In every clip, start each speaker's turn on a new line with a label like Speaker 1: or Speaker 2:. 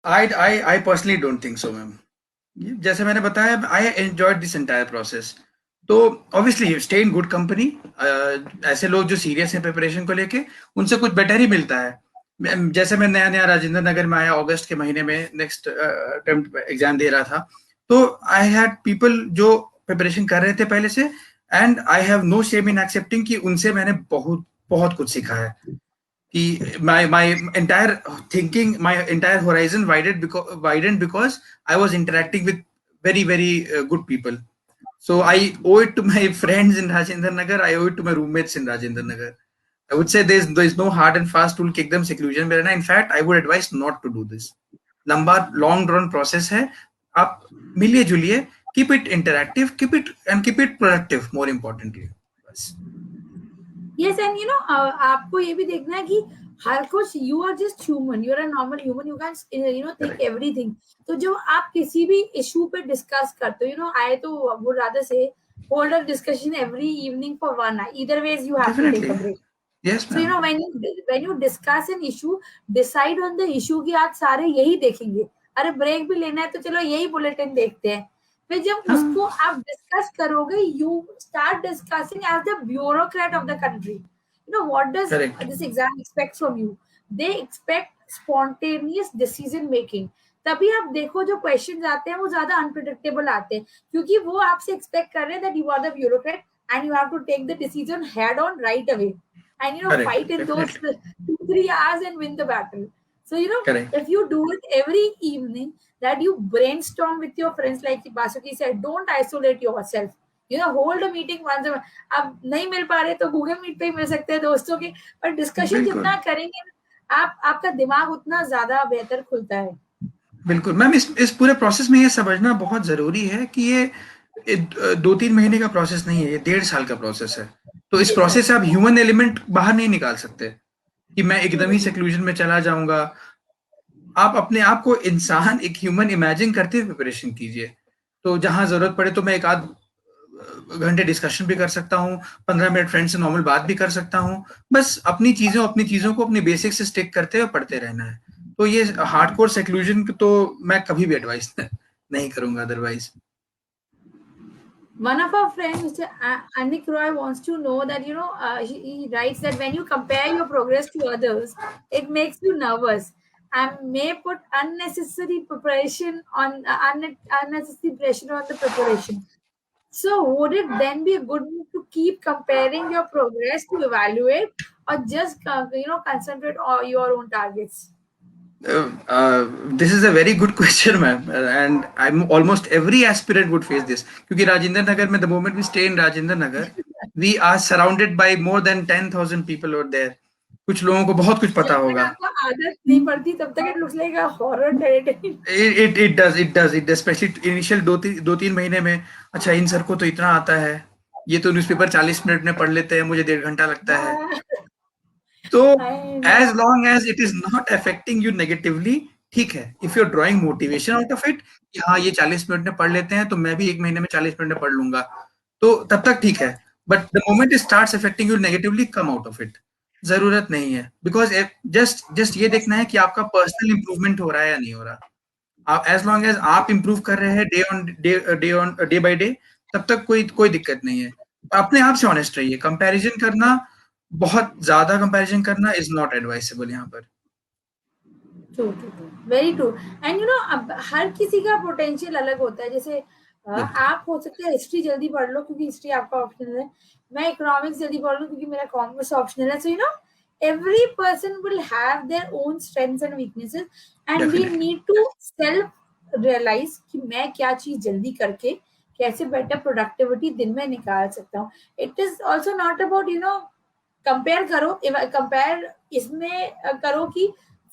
Speaker 1: I personally don't think so, ma'am. जैसे मैंने बताया, I enjoyed this entire process. तो obviously stay in good company. ऐसे लोग जो सीरियस हैं प्रिपरेशन को लेके, उनसे कुछ बेटर ही मिलता है। जैसे मैं नया नया राजेंद्र नगर में आया अगस्त के महीने में, नेक्स्ट अटेम्प्ट एग्जाम दे रहा था, तो आई हैड पीपल जो प्रिपरेशन कर रहे थे पहले से, and I have no shame in accepting कि उनसे मैंने बहुत बहुत कुछ सीखा है। कि my entire thinking, my entire horizon widened because I was interacting with very good people. So I owe it to my friends in Rajendra Nagar. I owe it to my roommates in Rajendra Nagar. I would say there's no hard and fast rule कि एकदम seclusion में रहना। In fact, I would advise not to do this. लंबा long drawn process है। आप मिलिए जुलिए, keep it interactive, keep it productive, more importantly। बस।
Speaker 2: Yes, and आपको ये भी देखना है कि हर कुछ, you are just human, you are a normal human, you can't think everything. तो जब आप किसी भी issue पे discuss करते हो, I तो would rather say hold a discussion every evening for 1 hour. Either ways you have to take a
Speaker 1: Definitely,
Speaker 2: break.
Speaker 1: yes,
Speaker 2: So
Speaker 1: ma'am।
Speaker 2: when you discuss an issue, decide on the issue कि आज सारे यही देखेंगे। अरे break भी लेना है तो चलो यही बुलेटिन देखते हैं। फिर जब उसको
Speaker 1: हाँ,
Speaker 2: आप डिस्कस करोगे, you start discussing as the bureaucrat of the country. What does
Speaker 1: correct।
Speaker 2: this exam expect from you? They expect spontaneous decision making. तभी आप देखो जो क्वेश्चन आते हैं वो ज्यादा अनप्रिडिक्टेबल आते हैं, क्योंकि वो आपसे एक्सपेक्ट कर रहे हैं that you are the bureaucrat and you have to take the decision head on right away, and
Speaker 1: Correct,
Speaker 2: fight in those
Speaker 1: definitely,
Speaker 2: 2-3 hours and win the battle. So
Speaker 1: correct।
Speaker 2: if you do it every evening, that you brainstorm with your friends, like Basuki said, don't isolate yourself. Hold a meeting once a month. अब नहीं मिल पा रहे तो Google meet पे ही मिल सकते हैं दोस्तों के, पर डिस्कशन
Speaker 1: बिल्कुल,
Speaker 2: जितना करेंगे आपका दिमाग उतना ज्यादा बेहतर खुलता है।
Speaker 1: बिल्कुल। मैम, इस पूरे प्रोसेस में ये समझना बहुत ज़रूरी है कि ये 2-3 महीने का प्रोसेस नहीं है, ये 1.5 साल का प्रोसेस है। तो इस
Speaker 2: Yes,
Speaker 1: प्रोसेस
Speaker 2: sir.
Speaker 1: से आप ह्यूमन एलिमेंट बाहर नहीं निकाल सकते, कि मैं एकदम
Speaker 2: True,
Speaker 1: ही
Speaker 2: true.
Speaker 1: सेक्लूजन में चला जाऊँगा। आप अपने आप को इंसान, एक ह्यूमन इमेजिन करते हुए प्रिपरेशन कीजिए। तो जहाँ ज़रूरत पड़े तो मैं 1 आध घंटे डिस्कशन भी कर सकता हूँ, 15 मिनट फ्रेंड से नॉर्मल बात भी कर सकता हूँ। बस अपनी चीज़ों को अपनी बेसिक से स्टिक करते हुए पढ़ते रहना है। तो ये हार्डकोर सेक्लूजन तो मैं कभी भी एडवाइस नहीं करूँगा otherwise.
Speaker 2: One of our friends, Mr. Anik Roy, wants to know that, he writes that when you compare your progress to others, it makes you nervous and may put unnecessary preparation on unnecessary pressure on the preparation. So, would it then be a good move to keep comparing your progress to evaluate, or just concentrate on your own targets?
Speaker 1: This is a very good question, ma'am, and I'm almost every aspirant would face this, क्योंकि राजेंद्र नगर में, the moment we stay in Rajendra Nagar, we are surrounded by more than 10,000 people out there। कुछ लोगों को बहुत कुछ पता
Speaker 2: जब तक
Speaker 1: होगा।
Speaker 2: आपको आदत नहीं पड़ती तब तक it looks like a horror territory.
Speaker 1: It does, especially initial 2-3 महीने में। अच्छा, इन सर को तो इतना आता है, ये तो न्यूज़पेपर 40 मिनट में पढ़ लेते हैं, मुझे 1.5 घंटा लगता है। तो
Speaker 2: I know.
Speaker 1: as long as it is not affecting you negatively, ठीक है। If you're drawing motivation out of it, कि हाँ, ये 40 मिनट में पढ़ लेते हैं तो मैं भी 1 महीने में 40 मिनट में पढ़ लूंगा, तो तब तक ठीक है। But the moment it starts affecting you negatively, come out of it। जरूरत नहीं है, बिकॉज जस्ट ये देखना है कि आपका पर्सनल इंप्रूवमेंट हो रहा है या नहीं हो रहा। आप एज लॉन्ग एज आप इंप्रूव कर रहे हैं डे बाय डे, तब तक कोई दिक्कत नहीं है। अपने आप से ऑनेस्ट रहिए। कंपैरिजन करना, बहुत ज्यादा कंपैरिजन करना इज नॉट एडवाइसेबल यहाँ पर।
Speaker 2: True true true, very true. And अब हर किसी का पोटेंशियल अलग होता है। जैसे
Speaker 1: बिल्कुल,
Speaker 2: आप हो सकता है हिस्ट्री जल्दी पढ़ लो क्योंकि हिस्ट्री आपका ऑप्शनल है, मैं इकोनॉमिक्स जल्दी पढ़ लूँ क्योंकि मेरा कॉमर्स ऑप्शनल है। सो every person will have their own strengths and weaknesses, and we
Speaker 1: definitely.
Speaker 2: need to self realize कि मैं क्या चीज जल्दी करके कैसे बेटर प्रोडक्टिविटी दिन में निकाल सकता हूँ। It is also not about compare करो, कंपेयर इसमें करो कि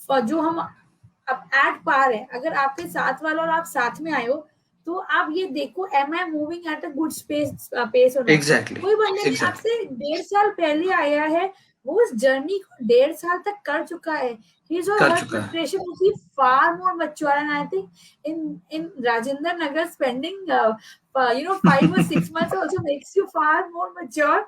Speaker 2: जो हम अब एट पार है, अगर आपके साथ वाला और आप साथ में आए हो तो आप ये देखो, am I moving at a good pace और नॉट।
Speaker 1: एग्जैक्टली,
Speaker 2: कोई बंदे ने
Speaker 1: एग्जैक्टली।
Speaker 2: आपसे 1.5 साल पहले आया है, वो उस जर्नी को 1.5 साल तक कर चुका है। His or
Speaker 1: कर
Speaker 2: her
Speaker 1: चुका है।
Speaker 2: preparation will be far more mature, and I think in Rajendra Nagar spending 5 or 6 months also makes you far more mature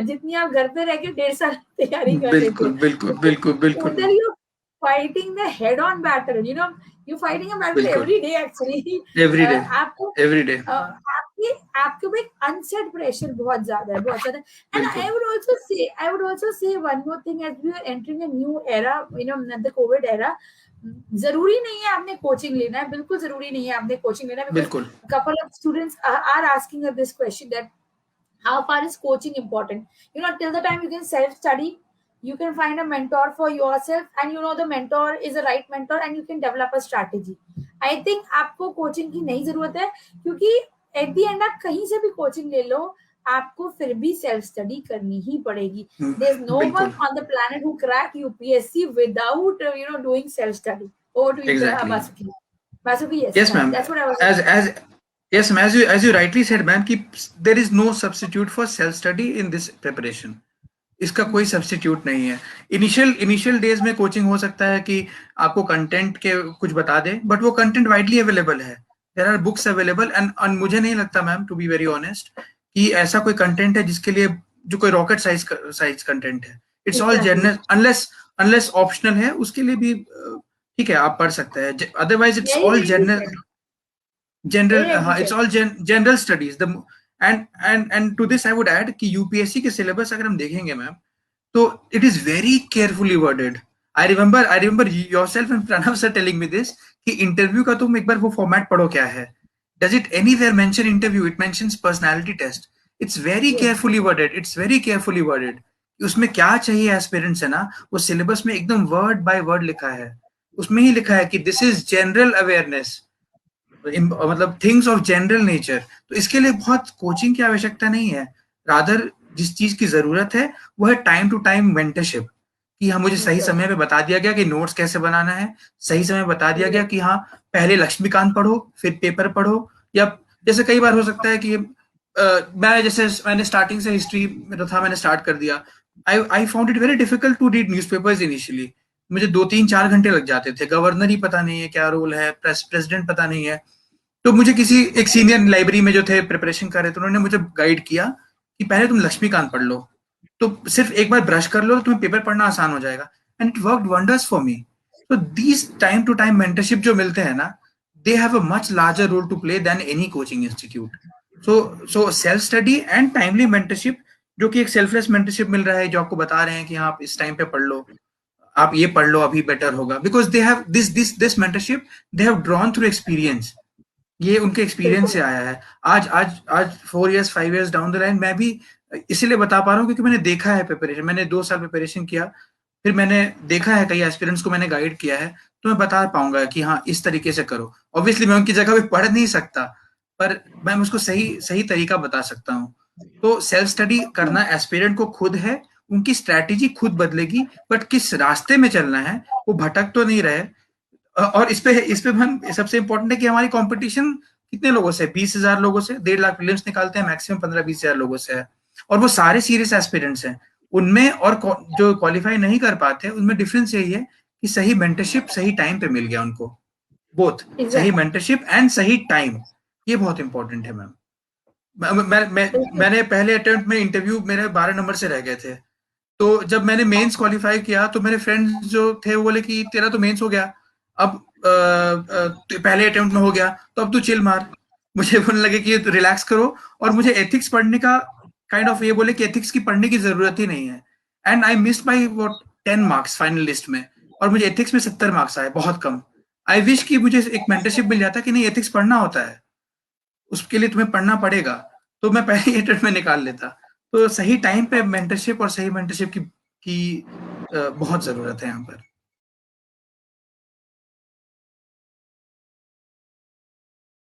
Speaker 2: जितनी आप घर पे रह के 1.5 साल तैयारी कर लेते
Speaker 1: बिल्कुल,
Speaker 2: हैं।
Speaker 1: बिल्कुल,
Speaker 2: तो
Speaker 1: बिल्कुल, बिल्कुल,
Speaker 2: totally
Speaker 1: ma'am.
Speaker 2: fighting the head-on battle. You know, you're fighting a battle
Speaker 1: बिल्कुल
Speaker 2: every day actually.
Speaker 1: Every day
Speaker 2: आपको
Speaker 1: एवरी डे
Speaker 2: आपके आपके ऊपर एक अनसेट प्रेशर बहुत ज्यादा है, बहुत ज्यादा. And
Speaker 1: बिल्कुल
Speaker 2: I would also say one more thing as we are entering a new era, you know, the COVID era. जरूरी नहीं है आपने कोचिंग लेना है, बिल्कुल जरूरी नहीं है आपने कोचिंग लेना है,
Speaker 1: बिल्कुल
Speaker 2: because couple of students are asking us this question that how far is coaching important. You know, till the time you can self study, you can find a mentor for yourself, and you know the mentor is a right mentor, and you can develop a strategy. I think आपको coaching की नहीं जरूरत है, क्योंकि at the end आप कहीं से भी कोचिंग ले लो, आपको फिर भी सेल्फ स्टडी करनी ही पड़ेगी. देयर इज नो वन
Speaker 1: बिल्कुल
Speaker 2: on the planet who crack UPSC without you know doing self study. Over to you
Speaker 1: exactly
Speaker 2: Basuki. Basuki, yes,
Speaker 1: yes
Speaker 2: ma'am.
Speaker 1: Ma'am
Speaker 2: That's what I was
Speaker 1: as yes ma'am, as you rightly said ma'am कि there is no substitute for self study in this preparation. इसका कोई substitute नहीं है. Initial days में coaching हो सकता है कि आपको कंटेंट के कुछ बता दे, बट वो कंटेंट वाइडली अवेलेबल है. There are books available and मुझे नहीं लगता ma'am, to be very honest, कि ऐसा कोई कंटेंट है जिसके लिए जो कोई रॉकेट साइज कंटेंट है. It's all general, unless optional है उसके लिए भी ठीक है आप पढ़ सकते हैं. Otherwise it's all general it's all general studies. The end to this I would add कि यूपीएससी के सिलेबस अगर हम देखेंगे मैम, तो it is very carefully worded. I remember yourself and Pranav sir telling me this कि interview का तुम एक बार वो फॉर्मेट पढ़ो क्या है. Does it anywhere mention interview? It mentions personality test. It's very carefully worded. उसमें क्या चाहिए एस्पिरेंट्स है ना, वो सिलेबस में एकदम वर्ड बाय वर्ड लिखा है. उसमें ही लिखा है कि दिस इज जनरल अवेयरनेस, मतलब थिंग्स ऑफ जनरल नेचर. तो इसके लिए बहुत कोचिंग की आवश्यकता नहीं है. रादर जिस चीज की जरूरत है वो है टाइम टू टाइम मेंटरशिप, कि हाँ मुझे सही समय पे बता दिया गया कि नोट्स कैसे बनाना है, सही समय बता दिया गया कि हाँ पहले लक्ष्मीकांत पढ़ो फिर पेपर पढ़ो. या जैसे कई बार हो सकता है कि मैंने स्टार्टिंग से हिस्ट्री मेरा था, मैंने स्टार्ट कर दिया. I found it very difficult to read newspapers initially. मुझे 2-3-4 घंटे लग जाते थे. गवर्नर ही पता नहीं है क्या रोल है, प्रेसिडेंट पता नहीं है. तो मुझे किसी एक सीनियर लाइब्रेरी में जो थे प्रिपरेशन कर रहे थे, उन्होंने मुझे गाइड किया कि पहले तुम लक्ष्मीकांत पढ़ लो, तो सिर्फ एक बार ब्रश कर लो तो तुम्हें पेपर पढ़ना आसान हो जाएगा. And it worked wonders for me. तो these time to time mentorship जो मिलते हैं ना, they have a much larger role to play than any coaching institute. So self study and timely mentorship, जो कि एक सेल्फलेस मेंटरशिप मिल रहा है, जो आपको बता रहे हैं कि हाँ आप इस टाइम पे पढ़ लो, आप ये पढ़ लो अभी बेटर होगा, because they have this mentorship they have drawn through experience. ये उनके एक्सपीरियंस से आया है. आज 4 years 5 years down the line मैं भी इसीलिए बता पा रहा हूँ क्योंकि मैंने देखा है प्रिपरेशन. मैंने 2 साल प्रिपरेशन किया, फिर मैंने देखा है कई एस्पिरेंट्स को मैंने गाइड किया है, तो मैं बता पाऊंगा कि हाँ इस तरीके से करो. ऑब्वियसली मैं उनकी जगह पे पढ़ नहीं सकता, पर मैं उसको सही तरीका बता सकता हूँ. तो सेल्फ स्टडी करना एस्पिरेंट को खुद है, उनकी स्ट्रैटेजी खुद बदलेगी, बट किस रास्ते में चलना है वो भटक तो नहीं रहे. और इस पे हम सबसे इंपॉर्टेंट है कि हमारी कंपटीशन कितने लोगों से, 20,000 लोगों से. 1.5 लाख प्रीलिम्स निकालते हैं, मैक्सिमम 15-20 हजार लोगों से है, और वो सारे सीरियस एस्पिरेंट्स हैं. उनमें और जो क्वालिफाई नहीं कर पाते उनमें डिफरेंस यही है कि सही मेंटरशिप सही टाइम पे मिल गया उनको. बोथ सही मेंटरशिप एंड सही टाइम, ये बहुत इंपॉर्टेंट है मैम. मैंने पहले अटेम्प्ट में इंटरव्यू मेरे 12 नंबर से रह गए थे. तो जब मैंने मेंस क्वालिफाई किया तो मेरे फ्रेंड्स जो थे वो बोले कि तेरा तो मेंस हो गया, अब पहले अटेम्प्ट में हो गया तो अब तू चिल मार. मुझे बोलने लगे कि रिलैक्स करो, और मुझे एथिक्स पढ़ने का काइंड ऑफ ये बोले कि एथिक्स की पढ़ने की जरूरत ही नहीं है. And I missed by what 10 marks final list में, और मुझे एथिक्स में 70 मार्क्स आए, बहुत कम. आई विश कि मुझे एक मेंटरशिप मिल जाता कि नहीं एथिक्स पढ़ना होता है, उसके लिए तुम्हें पढ़ना पड़ेगा, तो मैं पहले ही अटेम्प्ट में निकाल लेता. तो सही टाइम पे मेंटरशिप और सही मेंटरशिप की बहुत जरूरत है यहाँ पर.